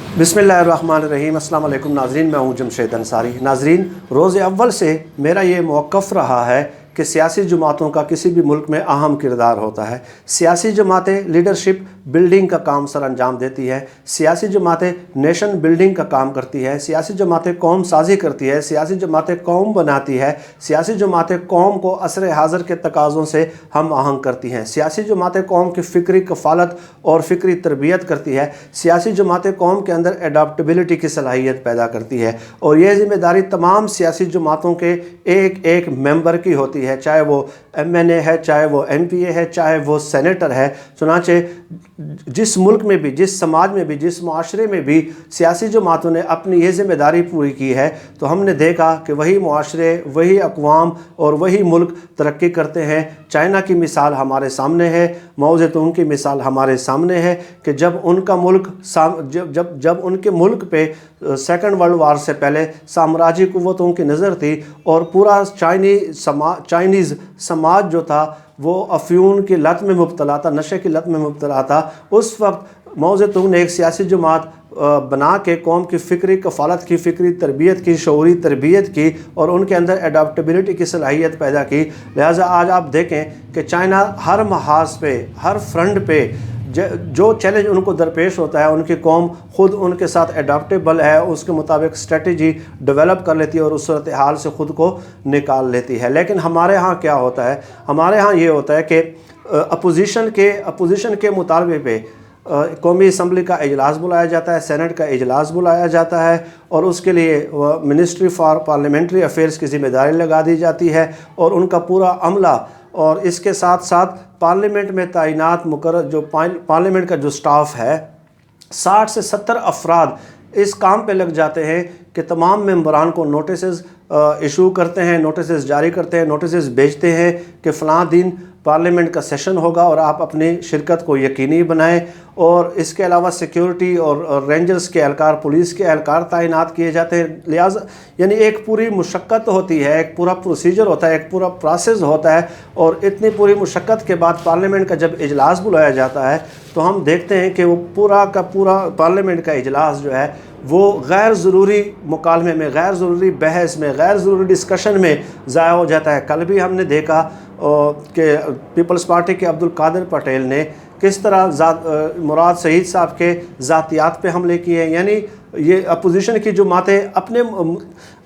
बिस्मिल्लाहिर्रहमानिर्रहीम। अस्सलाम वालेकुम नाज़रीन, मैं हूँ जमशेद अंसारी। नाज़रीन, रोज़ अव्वल से मेरा ये मौक़िफ़ रहा है कि सियासी जमातों का किसी भी मुल्क में अहम किरदार होता है। सियासी जमातें लीडरशिप बिल्डिंग का काम सर अंजाम देती है, सियासी जमातें नेशन बिल्डिंग का काम करती है, सियासी जमातें कौम साजी करती है, सियासी जमातें कौम बनाती है, सियासी जमातें कौम को असर हाज़र के तकाज़ों से हम आहंग करती हैं, सियासी जमातें कौम की फ़िक्री कफ़ालत और फ़िक्री तरबियत करती है, सियासी जमातें कौम के अंदर एडाप्टबिलिटी की सलाहियत पैदा करती है। और यह ज़िम्मेदारी तमाम सियासी जमातों के एक एक मेंबर की होती है, चाहे वो MNA है, चाहे वो MPA है, चाहे वो सेनेटर है। चुनांचे जिस मुल्क में भी, जिस समाज में भी, जिस माशरे में भी सियासी जमातों ने अपनी ये ज़िम्मेदारी पूरी की है तो हमने देखा कि वही माशरे, वही अक़वाम और वही मुल्क तरक्की करते हैं। चाइना की मिसाल हमारे सामने है, माओ ज़ेतुंग की मिसाल हमारे सामने है कि जब उनका मुल्क जब उनके मुल्क पे सेकंड वर्ल्ड वार से पहले साम्राज्य क़ुव्वतों की नज़र थी और पूरा चाइनीज़ समाज जो था वो अफ्यून की लत में मुब्तला था, नशे की लत में मुब्तला था। उस वक्त माओ ज़ेतुंग ने एक सियासी जमात बना के कौम की फ़िक्री कफ़ालत की, फ़िक्री तरबियत की, शऊरी तरबियत की और उनके अंदर एडाप्टबिलिटी की सलाहियत पैदा की। लिहाजा आज आप देखें कि चाइना हर महाज पे, हर फ्रंट पे जो चैलेंज उनको दरपेश होता है, उनकी कौम ख़ुद उनके साथ एडाप्टेबल है, उसके मुताबिक स्ट्रेटजी डेवलप कर लेती है और उस सूरत हाल से ख़ुद को निकाल लेती है। लेकिन हमारे यहाँ क्या होता है, हमारे यहाँ ये होता है कि अपोजिशन के मुतालबे पे कौमी असम्बली का इजलास बुलाया जाता है, सेनेट का इजलास बुलाया जाता है और उसके लिए मिनिस्ट्री फॉर पार्लियामेंट्री अफेयर्स की ज़िम्मेदारी लगा दी जाती है और उनका पूरा अमला और इसके साथ साथ पार्लियामेंट में तैनात मुकर्रर जो पार्लियामेंट का जो स्टाफ है 60 से 70 अफराद इस काम पे लग जाते हैं कि तमाम मेंबरान को नोटिस इशू करते हैं, नोटिस जारी करते हैं, नोटिस भेजते हैं कि फ़लाँ दिन पार्लियामेंट का सेशन होगा और आप अपनी शिरकत को यकीनी बनाएं। और इसके अलावा सिक्योरिटी और रेंजर्स के एहलकार, पुलिस के एहलकार तैनात किए जाते हैं। लिहाजा यानी एक पूरी मुशक्क़त होती है, एक पूरा प्रोसीजर होता है, एक पूरा प्रोसेस होता है और इतनी पूरी मुशक्क़त के बाद पार्लियामेंट का जब इजलास बुलाया जाता है तो हम देखते हैं कि वो पूरा का पूरा पार्लियामेंट का इजलास जो है वो गैर ज़रूरी मुकालमे में, गैर ज़रूरी बहस में, गैर ज़रूरी डिस्कशन में ज़ाया हो जाता है। कल भी हमने देखा कि पीपल्स पार्टी के अब्दुल कादिर पटेल ने किस तरह मुराद सईद साहब के ज़ातियात पे हमले किए हैं। यानी ये अपोजिशन की जमातें अपने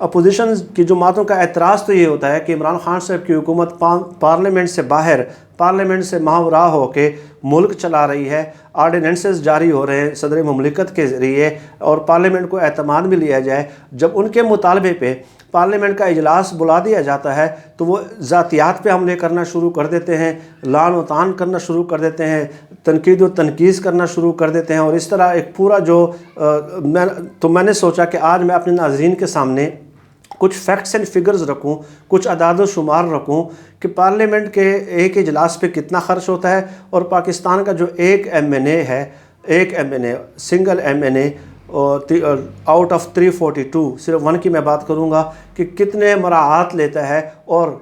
अपोजिशन की जमातों का एतराज़ तो ये होता है कि इमरान खान साहब की हुकूमत पार्लियामेंट से बाहर, पार्लियामेंट से मावरा हो के मुल्क चला रही है, आर्डिनेंसेस जारी हो रहे हैं सदर मुमलिकत के ज़रिए और पार्लियामेंट को एतमाद में लिया जाए। जब उनके मुतालबे पे पार्लियामेंट का इजलास बुला दिया जाता है तो वो ज़ातियात पे हमले करना शुरू कर देते हैं, लान व तान करना शुरू कर देते हैं, तनकीद व तनकीज़ करना शुरू कर देते हैं। और इस तरह एक पूरा मैंने सोचा कि आज मैं अपने नाज़रीन के सामने कुछ फैक्ट्स एंड फिगर्स रखूं, कुछ अदाद शुमार रखूं कि पार्लियामेंट के एक इजलास पे कितना ख़र्च होता है और पाकिस्तान का जो एक MNA है, एक MNA सिंगल MNA और आउट ऑफ 342 सिर्फ 1 की मैं बात करूंगा कि कितने मराहत लेता है और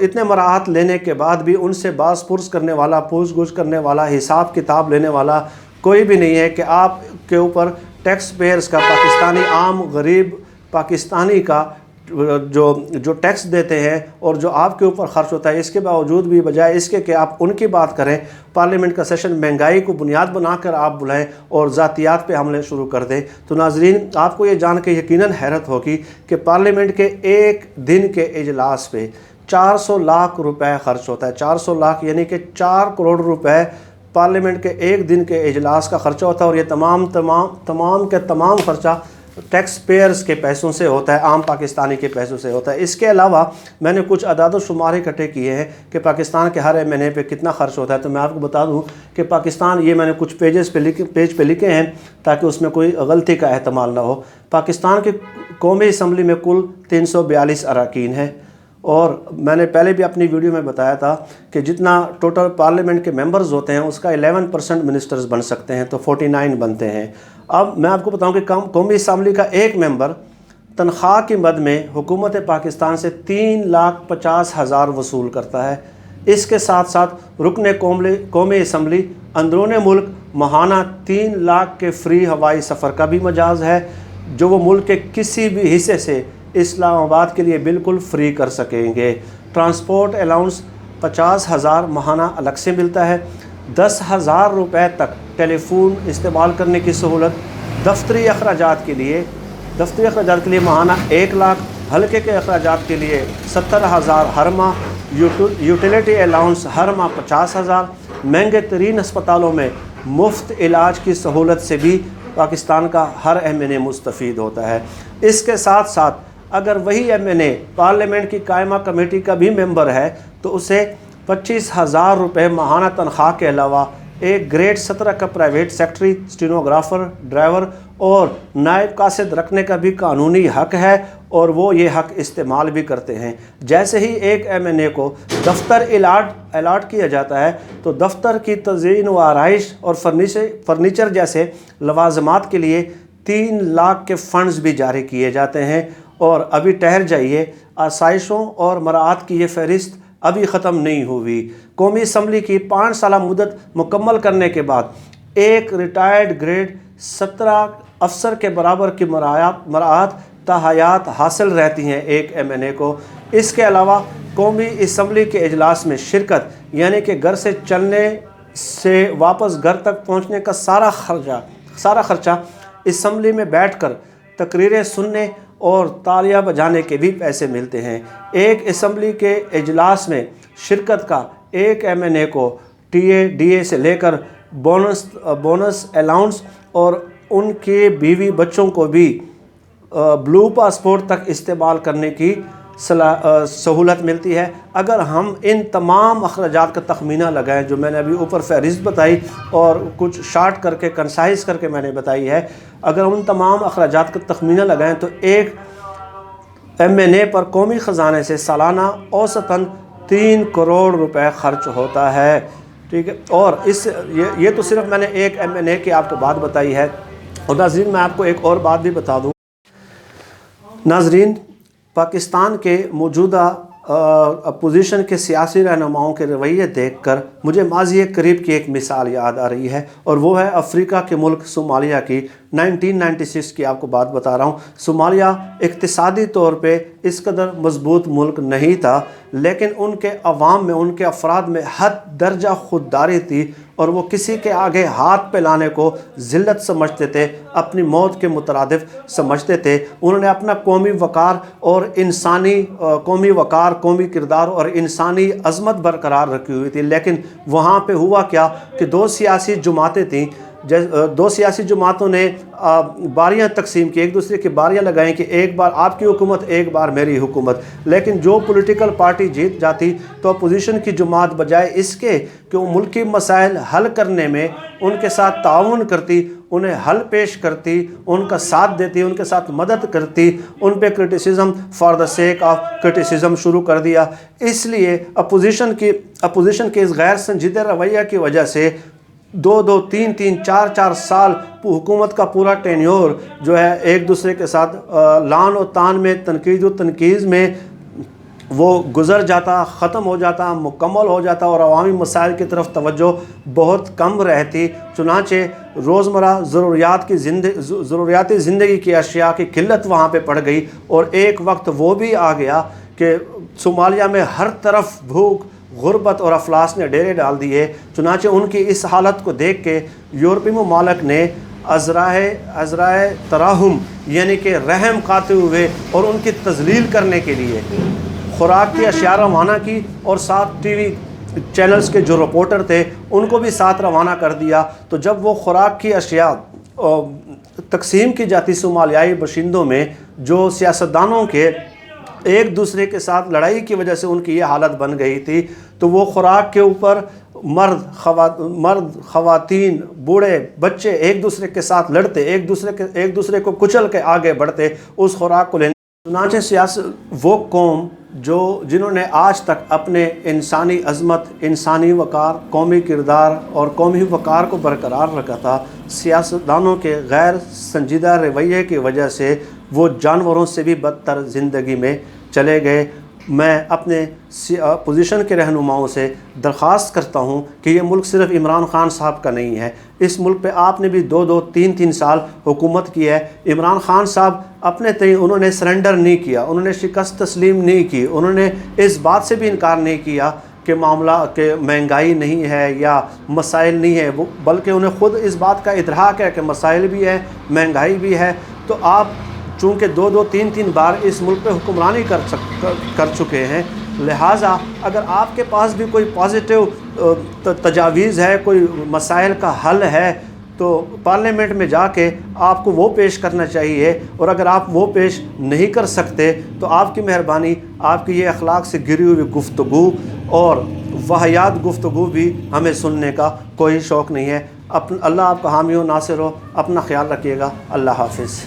इतने मराहत लेने के बाद भी उनसे बास पुरस करने वाला, पूछ गुछ करने वाला, हिसाब किताब लेने वाला कोई भी नहीं है कि आप के ऊपर टैक्स पेयर्स का, पाकिस्तानी आम गरीब पाकिस्तानी का जो टैक्स देते हैं और जो आपके ऊपर ख़र्च होता है, इसके बावजूद भी बजाय इसके कि आप उनकी बात करें, पार्लियामेंट का सेशन महंगाई को बुनियाद बनाकर आप बुलाएं और ज़ातियात पे हमले शुरू कर दें। तो नाज़रीन, आपको ये जान के यकीनन हैरत होगी कि पार्लियामेंट के एक दिन के इजलास पे 400 लाख रुपए ख़र्च होता है। 400 लाख यानी कि 4 करोड़ रुपए पार्लियामेंट के एक दिन के इजलास का ख़र्चा होता है और ये तमाम ख़र्चा टैक्स पेयर्स के पैसों से होता है, आम पाकिस्तानी के पैसों से होता है। इसके अलावा मैंने कुछ अदाद शुमार इकट्ठे किए हैं कि पाकिस्तान के हर MNA पे कितना ख़र्च होता है। तो मैं आपको बता दूं कि पाकिस्तान, ये मैंने कुछ पेज पे लिखे हैं ताकि उसमें कोई गलती का एहतमाल ना हो। पाकिस्तान की कौमी असम्बली में कुल 342 अरकान हैं और मैंने पहले भी अपनी वीडियो में बताया था कि जितना टोटल पार्लियामेंट के मेंबर्स होते हैं उसका 11% मिनिस्टर्स बन सकते हैं, तो 49 बनते हैं। अब मैं आपको बताऊं कि कौमी असम्बली का एक मेंबर तनख्वाह की मद में हुकूमत पाकिस्तान से 3,50,000 वसूल करता है। इसके साथ साथ रुकन कौमी असम्बली अंदरून मुल्क ماہانہ 3 لاکھ کے فری ہوائی سفر کا بھی مجاز ہے جو وہ ملک کے کسی بھی حصے سے اسلام آباد کے لیے بالکل فری کر سکیں گے۔ ٹرانسپورٹ الاؤنس 50,000 ماہانہ الگ سے ملتا ہے۔ 10,000 روپے تک ٹیلی فون استعمال کرنے کی سہولت۔ دفتری اخراجات کے لیے ماہانہ 1 لاکھ، ہلکے کے اخراجات کے لیے 70,000 ہر ماہ، یوٹیلیٹی الاؤنس ہر ماہ 50,000۔ مہنگے ترین ہسپتالوں میں مفت علاج کی سہولت سے بھی پاکستان کا ہر ایم این اے مستفید ہوتا ہے۔ اس کے ساتھ ساتھ اگر وہی ایم این اے پارلیمنٹ کی قائمہ کمیٹی کا بھی ممبر ہے تو اسے 25,000 روپے ماہانہ تنخواہ کے علاوہ ایک گریڈ 17 کا پرائیویٹ سیکرٹری، اسٹینوگرافر، ڈرائیور اور نائب قاصد رکھنے کا بھی قانونی حق ہے، اور وہ یہ حق استعمال بھی کرتے ہیں۔ جیسے ہی ایک ایم این اے کو دفتر الاٹ کیا جاتا ہے تو دفتر کی تزئین و آرائش اور فرنیچر جیسے لوازمات کے لیے 3 لاکھ کے فنڈز بھی جاری کیے جاتے ہیں۔ اور ابھی ٹھہر جائیے، آسائشوں اور مراعات کی یہ فہرست ابھی ختم نہیں ہوئی۔ قومی اسمبلی کی 5 سالہ مدت مکمل کرنے کے بعد ایک ریٹائرڈ گریڈ 17 افسر کے برابر کی مراعات تاحیات حاصل رہتی ہیں ایک ایم این اے کو۔ اس کے علاوہ قومی اسمبلی کے اجلاس میں شرکت، یعنی کہ گھر سے چلنے سے واپس گھر تک پہنچنے کا سارا خرچہ، اسمبلی میں بیٹھ کر تقریریں سننے اور تالیاں بجانے کے بھی پیسے ملتے ہیں۔ ایک اسمبلی کے اجلاس میں شرکت کا ایک ایم این اے کو ٹی اے ڈی اے سے لے کر بونس الاؤنس اور ان کے بیوی بچوں کو بھی بلو پاسپورٹ تک استعمال کرنے کی سہولت ملتی ہے۔ اگر ہم ان تمام اخراجات کا تخمینہ لگائیں جو میں نے ابھی اوپر فہرست بتائی اور کچھ شارٹ کر کے کنسائز کر کے میں نے بتائی ہے، اگر ہم ان تمام اخراجات کا تخمینہ لگائیں تو ایک ایم این اے پر قومی خزانے سے سالانہ اوسطاً 3 کروڑ روپے خرچ ہوتا ہے۔ ٹھیک ہے، اور یہ تو صرف میں نے ایک ایم این اے کی آپ کو بات بتائی ہے۔ اور ناظرین میں آپ کو ایک اور بات بھی بتا دوں۔ ناظرین، پاکستان کے موجودہ اپوزیشن کے سیاسی رہنماؤں کے رویے دیکھ کر مجھے ماضی قریب کی ایک مثال یاد آ رہی ہے، اور وہ ہے افریقہ کے ملک صومالیہ کی۔ 1996 کی آپ کو بات بتا رہا ہوں۔ صومالیہ اقتصادی طور پہ اس قدر مضبوط ملک نہیں تھا، لیکن ان کے عوام میں، ان کے افراد میں حد درجہ خودداری تھی، اور وہ کسی کے آگے ہاتھ پھیلانے کو ذلت سمجھتے تھے، اپنی موت کے مترادف سمجھتے تھے۔ انہوں نے اپنا قومی وقار، قومی کردار اور انسانی عظمت برقرار رکھی ہوئی تھی۔ لیکن وہاں پہ ہوا کیا کہ 2 سیاسی جماعتیں تھیں، 2 سیاسی جماعتوں نے باریاں تقسیم کی، ایک دوسرے کی باریاں لگائیں کہ ایک بار آپ کی حکومت، ایک بار میری حکومت۔ لیکن جو پولیٹیکل پارٹی جیت جاتی تو اپوزیشن کی جماعت بجائے اس کے کہ وہ ملکی مسائل حل کرنے میں ان کے ساتھ تعاون کرتی، انہیں حل پیش کرتی، ان کا ساتھ دیتی، ان کے ساتھ مدد کرتی، ان پہ criticism for the sake of criticism شروع کر دیا۔ اس لیے اپوزیشن کے اس غیر سنجیدہ رویہ کی وجہ سے 2-2, 3-3, 4-4 سال حکومت کا پورا ٹینیور جو ہے ایک دوسرے کے ساتھ لان و تان میں، تنقید و تنقیز میں وہ گزر جاتا، ختم ہو جاتا، مکمل ہو جاتا، اور عوامی مسائل کی طرف توجہ بہت کم رہتی۔ چنانچہ روزمرہ ضروریاتی زندگی کی اشیاء کی قلت وہاں پہ پڑ گئی، اور ایک وقت وہ بھی آ گیا کہ صومالیہ میں ہر طرف بھوک، غربت اور افلاس نے ڈیرے ڈال دیے۔ چنانچہ ان کی اس حالت کو دیکھ کے یورپی ممالک نے عذرائے تراحم، یعنی کہ رحم کھاتے ہوئے اور ان کی تذلیل کرنے کے لیے خوراک کی اشیاء روانہ کی، اور ساتھ ٹی وی چینلز کے جو رپورٹر تھے ان کو بھی ساتھ روانہ کر دیا۔ تو جب وہ خوراک کی اشیاء تقسیم کی جاتی صومالیائی باشندوں میں، جو سیاستدانوں کے ایک دوسرے کے ساتھ لڑائی کی وجہ سے ان کی یہ حالت بن گئی تھی، تو وہ خوراک کے اوپر مرد، خواتین، بوڑھے، بچے ایک دوسرے کے ساتھ لڑتے، ایک دوسرے کو کچل کے آگے بڑھتے اس خوراک کو لینے۔ چنانچہ وہ قوم جنہوں نے آج تک اپنے انسانی عظمت، انسانی وقار، قومی کردار اور قومی وقار کو برقرار رکھا تھا، سیاستدانوں کے غیر سنجیدہ رویے کی وجہ سے وہ جانوروں سے بھی بدتر زندگی میں چلے گئے، میں اپنے پوزیشن کے رہنماؤں سے درخواست کرتا ہوں کہ یہ ملک صرف عمران خان صاحب کا نہیں ہے، اس ملک پہ آپ نے بھی 2-3 سال حکومت کی ہے۔ عمران خان صاحب اپنے تئیں انہوں نے سرنڈر نہیں کیا، انہوں نے شکست تسلیم نہیں کی، انہوں نے اس بات سے بھی انکار نہیں کیا کہ معاملہ کہ مہنگائی نہیں ہے یا مسائل نہیں ہے، بلکہ انہیں خود اس بات کا ادراک ہے کہ مسائل بھی ہے، مہنگائی بھی ہے۔ تو آپ چونکہ 2-3 بار اس ملک پہ حکمرانی کر چکے ہیں، لہٰذا اگر آپ کے پاس بھی کوئی پازیٹیو تجاویز ہے، کوئی مسائل کا حل ہے، تو پارلیمنٹ میں جا کے آپ کو وہ پیش کرنا چاہیے، اور اگر آپ وہ پیش نہیں کر سکتے تو آپ کی مہربانی، آپ کی یہ اخلاق سے گری ہوئی گفتگو اور واہیات گفتگو بھی ہمیں سننے کا کوئی شوق نہیں ہے۔ اللہ آپ کا حامی و ناصر ہو، اپنا خیال رکھیے گا، اللہ حافظ۔